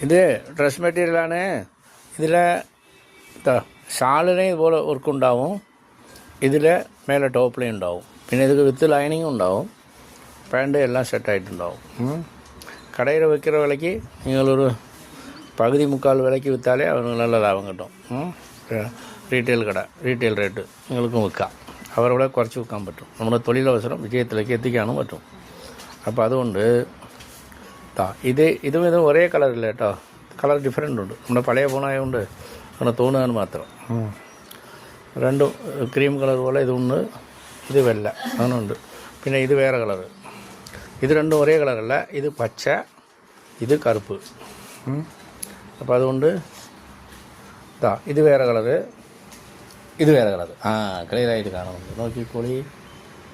ഇത് ഡ്രസ് മെറ്റീരിയലാണ്. ഇതിൽ ഷാളിന് ഇതുപോലെ വർക്കുണ്ടാവും, ഇതിൽ മേലെ ടോപ്പിലേ ഉണ്ടാവും, പിന്നെ ഇത് വിത്ത് ലൈനിങ് ഉണ്ടാവും, പാൻറ്റ് എല്ലാം സെറ്റായിട്ടുണ്ടാവും. കടയിൽ വിൽക്കുന്ന വിലയ്ക്ക് നിങ്ങളൊരു പകുതി മുക്കാൽ വിലയ്ക്ക് വിറ്റാലേ അവർക്ക് നല്ല ലാഭം കിട്ടും. റീറ്റെയിൽ കട, റീറ്റെയിൽ റേറ്റ് നിങ്ങൾക്കും വിൽക്കാം, അവരവിടെ കുറച്ച് വിൽക്കാൻ പറ്റും. നമ്മുടെ തൊഴിലവസരം വിജയത്തിലേക്ക് എത്തിക്കാനും പറ്റും. അപ്പോൾ അതുകൊണ്ട് ഇതും ഒരേ കളറില്ല കേട്ടോ, കളർ ഡിഫറെൻ്റ് ഉണ്ട്. നമ്മുടെ പഴയ ഫോണായതുകൊണ്ട് അങ്ങനെ തോന്നുകയാണ് മാത്രം. രണ്ടും ക്രീം കളർ പോലെ ഇതുണ്ട്, ഇത് വെള്ള അങ്ങനെയുണ്ട്. പിന്നെ ഇത് വേറെ കളറ്, ഇത് രണ്ടും ഒരേ കളറല്ല, ഇത് പച്ച, ഇത് കറുപ്പ്. അപ്പോൾ അതുകൊണ്ട് ഇത് വേറെ കളറ്, ഇത് വേറെ കളറ്. ക്ലിയറായിട്ട് കാണുന്നുണ്ട്. നോക്കിക്കോളി.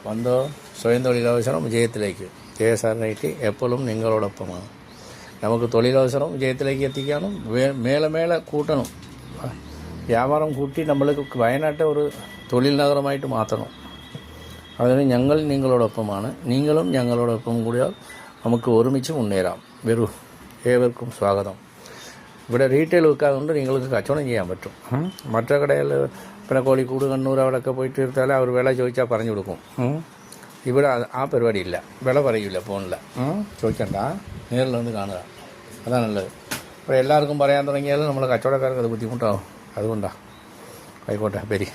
വന്നോ സ്വയം തൊഴിലവസരം വിജയത്തിലേക്ക്. JSR എപ്പോഴും നിങ്ങളോടൊപ്പമാണ്. നമുക്ക് തൊഴിലവസരം വിജയത്തിലേക്ക് എത്തിക്കാനും മേലെ കൂട്ടണം. വ്യാപാരം കൂട്ടി നമ്മൾ വയനാട്ടെ ഒരു തൊഴിൽ നഗരമായിട്ട് മാറ്റണം. അതിന് ഞങ്ങൾ നിങ്ങളോടൊപ്പമാണ്. നിങ്ങളും ഞങ്ങളോടൊപ്പം കൂടിയാൽ നമുക്ക് ഒരുമിച്ച് മുന്നേറാം. വരൂ, ഏവർക്കും സ്വാഗതം. ഇവിടെ റീറ്റെയിൽ വെക്കാതുകൊണ്ട് നിങ്ങൾക്ക് കച്ചവടം ചെയ്യാൻ പറ്റും. മറ്റേ കടയിൽ പിന്നെ കോഴിക്കോട്, കണ്ണൂർ അവിടെയൊക്കെ പോയിട്ട് എടുത്താൽ അവർ വില ചോദിച്ചാൽ പറഞ്ഞു കൊടുക്കും. ഇവിടെ ആ പരിപാടിയില്ല, വില പറയില്ല ഫോണിൽ. ചോദിക്കണ്ട, നേരിൽ വന്ന് കാണുക, അതാണുള്ളത്. അപ്പോൾ എല്ലാവർക്കും പറയാൻ തുടങ്ങിയാൽ നമ്മൾ കച്ചവടക്കാർക്ക് അത് ബുദ്ധിമുട്ടാവും. അതുകൊണ്ടാണ്. ആയിക്കോട്ടെ, പെരി.